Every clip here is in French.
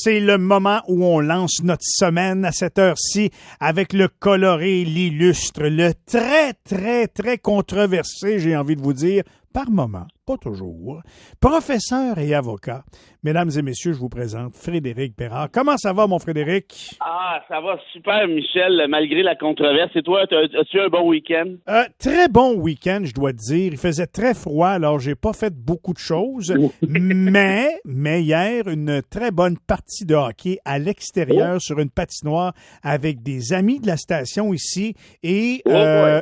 c'est le moment où on lance notre semaine à cette heure-ci avec le coloré, l'illustre, le très, très, très controversé, j'ai envie de vous dire, par moment, pas toujours, professeur et avocat. Mesdames et messieurs, je vous présente Frédéric Bérard. Comment ça va, mon Frédéric? Ah, ça va super, Michel, malgré la controverse. Et toi, as-tu eu un bon week-end? Très bon week-end, je dois te dire. Il faisait très froid, alors j'ai pas fait beaucoup de choses. mais hier, une très bonne partie de hockey à l'extérieur sur une patinoire avec des amis de la station ici et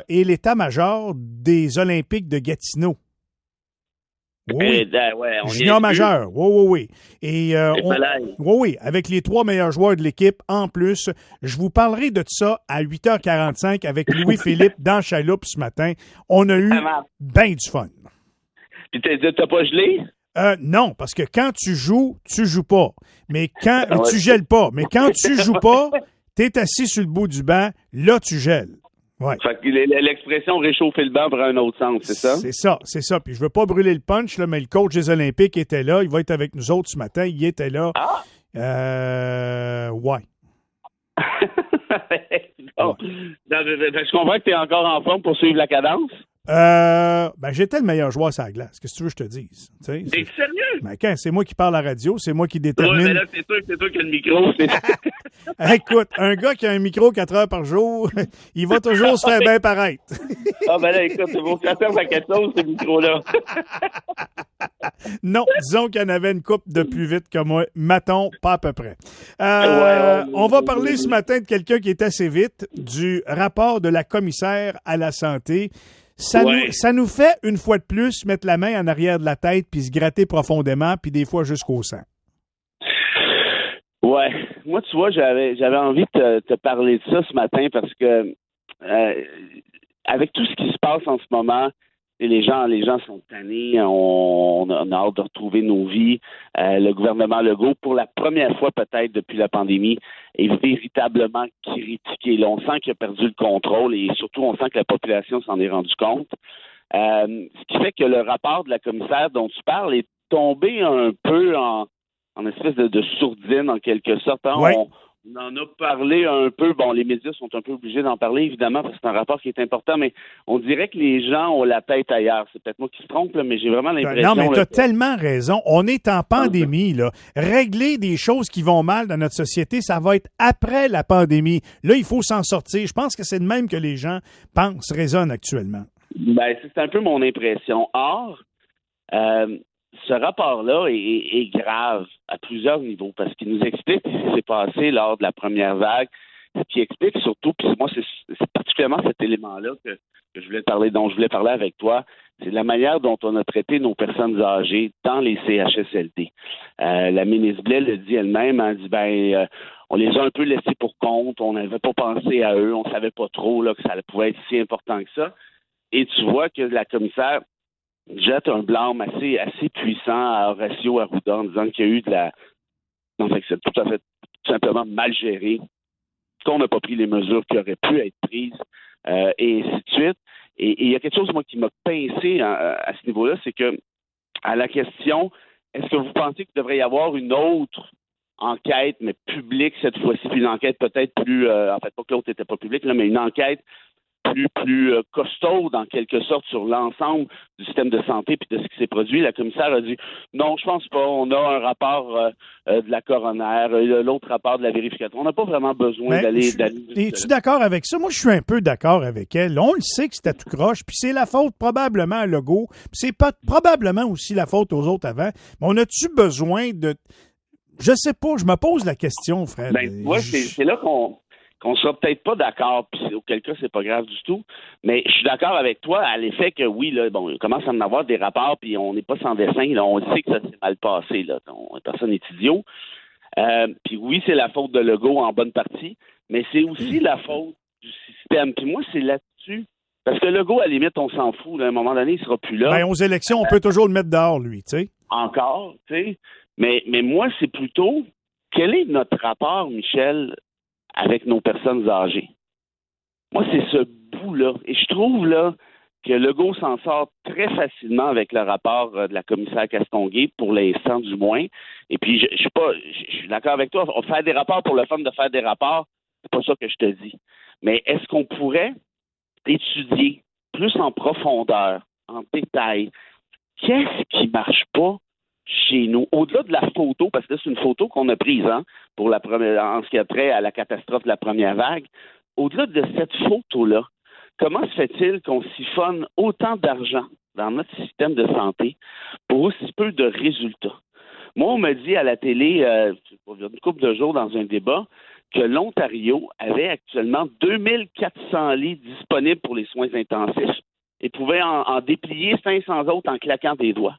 l'état-major des Olympiques de Gatineau. Oui. Junior majeur. Oui. Et oui, avec les 3 meilleurs joueurs de l'équipe en plus. Je vous parlerai de ça à 8h45 avec Louis-Philippe dans Chaloupe ce matin. On a eu bien du fun. Puis t'as pas gelé? Non, parce que quand tu joues pas. Mais quand tu gèles pas. Mais quand tu joues pas, t'es assis sur le bout du banc, là tu gèles. Ouais. Fait que l'expression réchauffer le banc prend un autre sens, c'est ça? C'est ça. Puis je veux pas brûler le punch, là, mais le coach des Olympiques était là. Il va être avec nous autres ce matin. Il était là. Ouais. Bon. Je comprends que tu es encore en forme pour suivre la cadence. J'étais le meilleur joueur sur la glace. Qu'est-ce que tu veux que je te dise? T'es sérieux? Ben, quand c'est moi qui parle à la radio, c'est moi qui détermine. Oui, mais là, c'est toi qui as le micro. Écoute, un gars qui a un micro 4 heures par jour, il va toujours se faire bien paraître. Là, écoute, c'est pour que ça serve à quelque chose, ce micro-là. Non, disons qu'il y en avait une coupe de plus vite que moi. Maton, pas à peu près. On va parler ce matin de quelqu'un qui est assez vite, du rapport de la commissaire à la santé. Ça nous fait, une fois de plus, mettre la main en arrière de la tête puis se gratter profondément, puis des fois jusqu'au sang. Ouais. Moi, tu vois, j'avais envie de te parler de ça ce matin parce que avec tout ce qui se passe en ce moment, et les gens sont tannés, on a hâte de retrouver nos vies. Le gouvernement Legault, pour la première fois peut-être depuis la pandémie, est véritablement critiqué. Là, on sent qu'il a perdu le contrôle et surtout on sent que la population s'en est rendu compte. Ce qui fait que le rapport de la commissaire dont tu parles est tombé un peu en espèce de sourdine en quelque sorte. Hein? Ouais. On en a parlé un peu. Bon, les médias sont un peu obligés d'en parler, évidemment, parce que c'est un rapport qui est important, mais on dirait que les gens ont la tête ailleurs. C'est peut-être moi qui se trompe, là, mais j'ai vraiment l'impression... Non, mais tu as tellement raison. On est en pandémie, là. Régler des choses qui vont mal dans notre société, ça va être après la pandémie. Là, il faut s'en sortir. Je pense que c'est de même que les gens pensent, raisonnent actuellement. Ben, c'est un peu mon impression. Or, ce rapport-là est grave à plusieurs niveaux parce qu'il nous explique ce qui s'est passé lors de la première vague, ce qui explique surtout, puis moi, c'est particulièrement cet élément-là que je voulais parler, dont je voulais parler avec toi, c'est la manière dont on a traité nos personnes âgées dans les CHSLD. La ministre Blais le dit elle-même, elle dit, on les a un peu laissés pour compte, on n'avait pas pensé à eux, on savait pas trop là, que ça pouvait être si important que ça. Et tu vois que la commissaire jette un blâme assez puissant à Horacio Arruda en disant qu'il y a eu que c'est tout simplement mal géré, qu'on n'a pas pris les mesures qui auraient pu être prises, et ainsi de suite. Et il y a quelque chose, moi, qui m'a pincé à ce niveau-là, c'est que à la question, est-ce que vous pensez qu'il devrait y avoir une autre enquête, mais publique cette fois-ci, puis une enquête peut-être plus, en fait, pas que l'autre n'était pas publique, là, mais une enquête plus costaud, en quelque sorte, sur l'ensemble du système de santé puis de ce qui s'est produit. La commissaire a dit non, je pense pas. On a un rapport de la coroner, l'autre rapport de la vérification. On n'a pas vraiment besoin d'aller. Es-tu d'accord avec ça? Moi, je suis un peu d'accord avec elle. On le sait que c'était tout croche, puis c'est la faute probablement à Legault, puis c'est pas probablement aussi la faute aux autres avant. Mais on a-tu besoin de... Je sais pas, je me pose la question, Fred. C'est là qu'on sera peut-être pas d'accord, puis auquel cas, c'est pas grave du tout. Mais je suis d'accord avec toi à l'effet que oui, là, bon, il commence à en avoir des rapports, puis on n'est pas sans dessin, là, on sait que ça s'est mal passé, là. Personne n'est idiot. Puis oui, c'est la faute de Legault en bonne partie, mais c'est aussi la faute du système. Puis moi, c'est là-dessus. Parce que Legault, à la limite, on s'en fout. Là, à un moment donné, il sera plus là. Aux élections, on peut toujours le mettre dehors, lui, tu sais. Encore, tu sais. Mais moi, c'est plutôt, quel est notre rapport, Michel, avec nos personnes âgées? Moi, c'est ce bout-là. Et je trouve, là, que Legault s'en sort très facilement avec le rapport de la commissaire Castonguay, pour l'instant du moins. Et puis, je suis d'accord avec toi, on fait des rapports pour le fun de faire des rapports, c'est pas ça que je te dis. Mais est-ce qu'on pourrait étudier plus en profondeur, en détail, qu'est-ce qui marche pas chez nous, au-delà de la photo, parce que c'est une photo qu'on a prise pour la première, en ce qui a trait à la catastrophe de la première vague, au-delà de cette photo-là, comment se fait-il qu'on siphonne autant d'argent dans notre système de santé pour aussi peu de résultats? Moi, on me dit à la télé, il y a une couple de jours dans un débat, que l'Ontario avait actuellement 2400 lits disponibles pour les soins intensifs et pouvait en déplier 500 autres en claquant des doigts.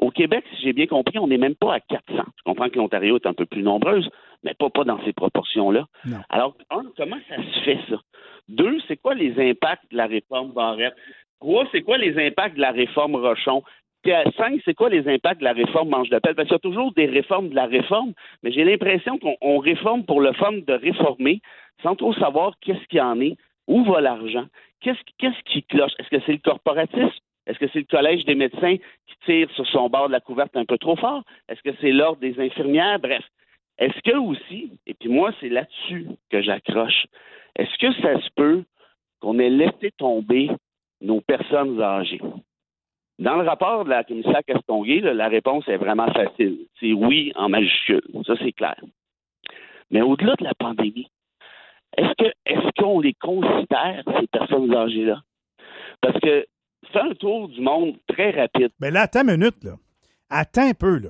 Au Québec, si j'ai bien compris, on n'est même pas à 400. Je comprends que l'Ontario est un peu plus nombreuse, mais pas dans ces proportions-là. Non. Alors, comment ça se fait, ça? 2, c'est quoi les impacts de la réforme Barrette? 3, c'est quoi les impacts de la réforme Rochon? 5, c'est quoi les impacts de la réforme Manche de Pelle? Parce qu'il y a toujours des réformes de la réforme, mais j'ai l'impression qu'on réforme pour le fun de réformer, sans trop savoir qu'est-ce qu'il y en est, où va l'argent, qu'est-ce qui cloche? Est-ce que c'est le corporatisme? Est-ce que c'est le Collège des médecins qui tire sur son bord de la couverte un peu trop fort? Est-ce que c'est l'Ordre des infirmières? Bref. Est-ce que aussi, et puis moi, c'est là-dessus que j'accroche, est-ce que ça se peut qu'on ait laissé tomber nos personnes âgées? Dans le rapport de la commissaire Castonguay, la réponse est vraiment facile. C'est oui en majuscule. Ça, c'est clair. Mais au-delà de la pandémie, est-ce qu'on les considère, ces personnes âgées-là? Parce que fais un tour du monde très rapide. Mais là, attends une minute, là. Attends un peu, là.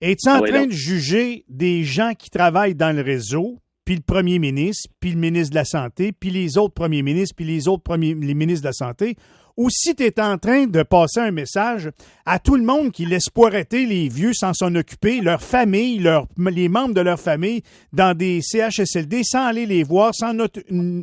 Es-tu en train de juger des gens qui travaillent dans le réseau, puis le premier ministre, puis le ministre de la Santé, puis les autres premiers ministres, puis les ministres de la Santé, ou si tu es en train de passer un message à tout le monde qui laisse poireter les vieux sans s'en occuper, leur famille, les membres de leur famille, dans des CHSLD, sans aller les voir, sans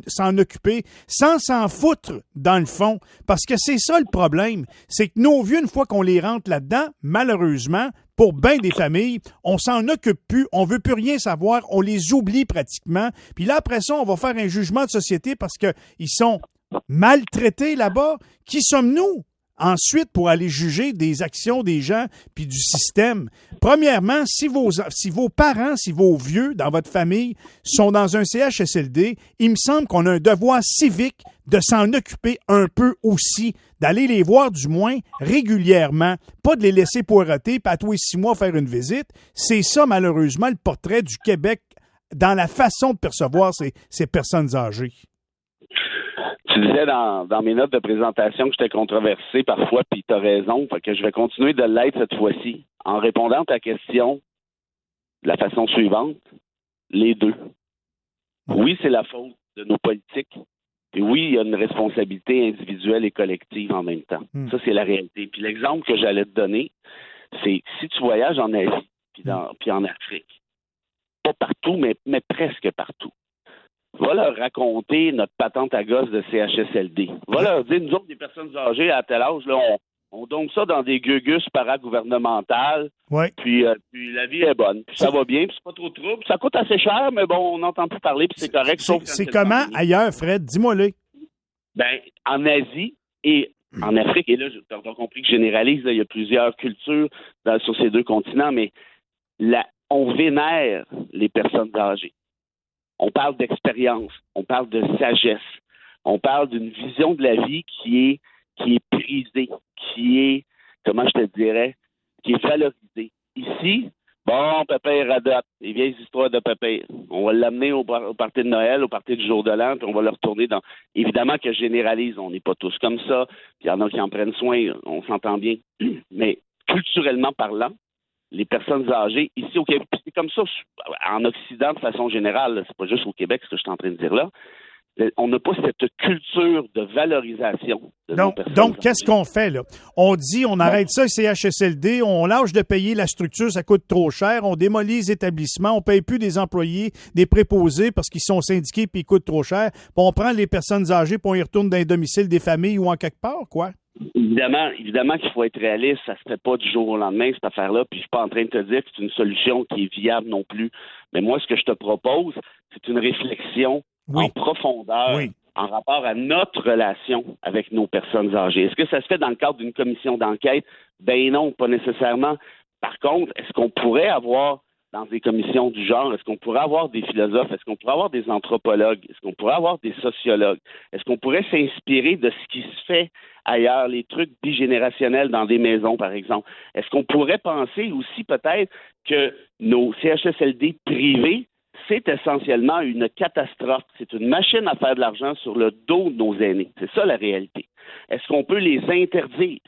s'en occuper, sans s'en foutre dans le fond. Parce que c'est ça le problème. C'est que nos vieux, une fois qu'on les rentre là-dedans, malheureusement, pour bien des familles, on s'en occupe plus, on veut plus rien savoir, on les oublie pratiquement. Puis là, après ça, on va faire un jugement de société parce qu'ils sont maltraités là-bas. Qui sommes-nous ensuite pour aller juger des actions des gens puis du système? Premièrement, si vos parents, si vos vieux dans votre famille sont dans un CHSLD, il me semble qu'on a un devoir civique de s'en occuper un peu aussi, d'aller les voir du moins régulièrement, pas de les laisser poireter puis à tous les 6 mois faire une visite. C'est ça, malheureusement, le portrait du Québec dans la façon de percevoir ces personnes âgées. Tu disais dans mes notes de présentation que j'étais controversé parfois, puis tu as raison, fait que je vais continuer de l'être cette fois-ci, en répondant à ta question de la façon suivante, les deux. Oui, c'est la faute de nos politiques, et oui, il y a une responsabilité individuelle et collective en même temps. Ça, c'est la réalité. Puis l'exemple que j'allais te donner, c'est si tu voyages en Asie, puis en Afrique, pas partout, mais presque partout, va leur raconter notre patente à gosse de CHSLD. Va leur dire, nous autres, des personnes âgées à tel âge, là, on donne ça dans des gugus paragouvernementales. Ouais. Puis la vie est bonne. Puis ça va bien, puis c'est pas trop trouble. Ça coûte assez cher, mais bon, on n'entend plus parler, puis c'est correct. C'est comment ailleurs, Fred? Dis-moi-le. Ben, en Asie et en Afrique, et là, tu as compris que je généralise, là, il y a plusieurs cultures sur ces deux continents, mais on vénère les personnes âgées. On parle d'expérience, on parle de sagesse, on parle d'une vision de la vie qui est prisée, qui est, comment je te dirais, qui est valorisée. Ici, bon, Pépère adopte, les vieilles histoires de Pépère. On va l'amener au party de Noël, au party du jour de l'an, puis on va le retourner dans... Évidemment que je généralise, on n'est pas tous comme ça, puis il y en a qui en prennent soin, on s'entend bien. Mais culturellement parlant, les personnes âgées, ici au Québec, c'est comme ça en Occident de façon générale, là, c'est pas juste au Québec ce que je suis en train de dire là, on n'a pas cette culture de valorisation. Donc, qu'est-ce qu'on fait, là? On dit, on arrête ça, CHSLD, on lâche de payer la structure, ça coûte trop cher, on démolit les établissements, on paye plus des employés, des préposés parce qu'ils sont syndiqués puis ils coûtent trop cher, puis on prend les personnes âgées puis on y retourne dans les domiciles des familles ou en quelque part, quoi? Évidemment qu'il faut être réaliste, ça se fait pas du jour au lendemain, cette affaire-là, puis je suis pas en train de te dire que c'est une solution qui est viable non plus. Mais moi, ce que je te propose, c'est une réflexion en profondeur en rapport à notre relation avec nos personnes âgées. Est-ce que ça se fait dans le cadre d'une commission d'enquête? Ben non, pas nécessairement. Par contre, est-ce qu'on pourrait avoir dans des commissions du genre, est-ce qu'on pourrait avoir des philosophes, est-ce qu'on pourrait avoir des anthropologues, est-ce qu'on pourrait avoir des sociologues, est-ce qu'on pourrait s'inspirer de ce qui se fait ailleurs, les trucs bigénérationnels dans des maisons, par exemple? Est-ce qu'on pourrait penser aussi peut-être que nos CHSLD privés, c'est essentiellement une catastrophe. C'est une machine à faire de l'argent sur le dos de nos aînés. C'est ça la réalité. Est-ce qu'on peut les interdire?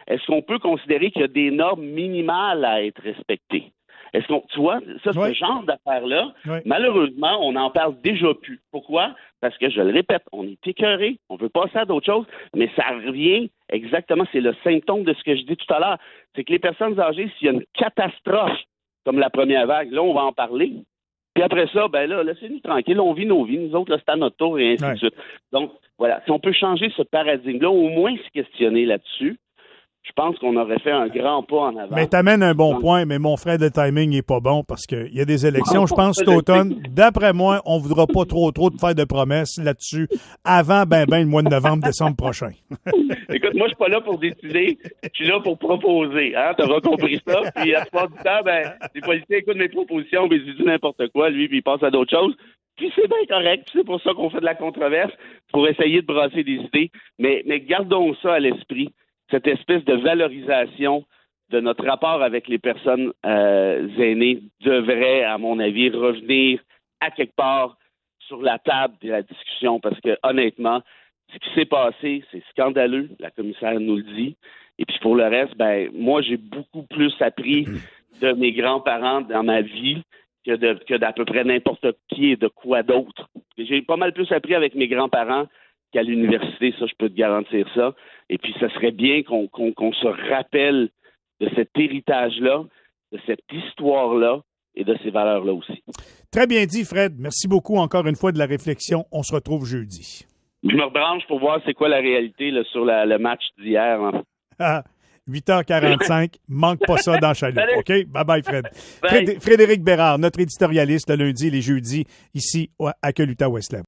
Est-ce qu'on peut considérer qu'il y a des normes minimales à être respectées? Est-ce qu'on, tu vois, ça, ce genre d'affaires-là, malheureusement, on n'en parle déjà plus. Pourquoi? Parce que, je le répète, on est écœuré, on veut passer à d'autres choses, mais ça revient exactement, c'est le symptôme de ce que je dis tout à l'heure. C'est que les personnes âgées, s'il y a une catastrophe comme la première vague, là, on va en parler. Puis après ça, ben là, laissez-nous tranquilles, on vit nos vies, nous autres, là, c'est à notre tour et ainsi de suite. Donc, voilà, si on peut changer ce paradigme-là, au moins se questionner là-dessus, je pense qu'on aurait fait un grand pas en avant. Mais t'amènes un bon point, mais mon frère, le timing n'est pas bon parce qu'il y a des élections, je pense, cet automne. D'après moi, on ne voudra pas trop de faire de promesses là-dessus avant le mois de novembre, décembre prochain. Écoute, moi, je suis pas là pour décider, je suis là pour proposer. Hein? Tu auras compris ça. Puis à ce moment du temps, les politiciens écoutent mes propositions, mais ils disent n'importe quoi, lui, puis il passe à d'autres choses. Puis c'est bien correct, c'est pour ça qu'on fait de la controverse, pour essayer de brasser des idées. Mais gardons ça à l'esprit. Cette espèce de valorisation de notre rapport avec les personnes aînées devrait, à mon avis, revenir à quelque part sur la table de la discussion parce que, honnêtement, ce qui s'est passé, c'est scandaleux, la commissaire nous le dit. Et puis pour le reste, moi, j'ai beaucoup plus appris de mes grands-parents dans ma vie que d'à peu près n'importe qui et de quoi d'autre. J'ai pas mal plus appris avec mes grands-parents qu'à l'université, ça, je peux te garantir ça. Et puis, ça serait bien qu'on se rappelle de cet héritage-là, de cette histoire-là et de ces valeurs-là aussi. Très bien dit, Fred. Merci beaucoup encore une fois de la réflexion. On se retrouve jeudi. Je me rebranche pour voir c'est quoi la réalité là, sur le match d'hier. Hein. 8h45, manque pas ça dans Chaloupe. OK? Bye-bye, Fred. Bye. Frédéric Bérard, notre éditorialiste le lundi et les jeudis ici à Coluta Westland.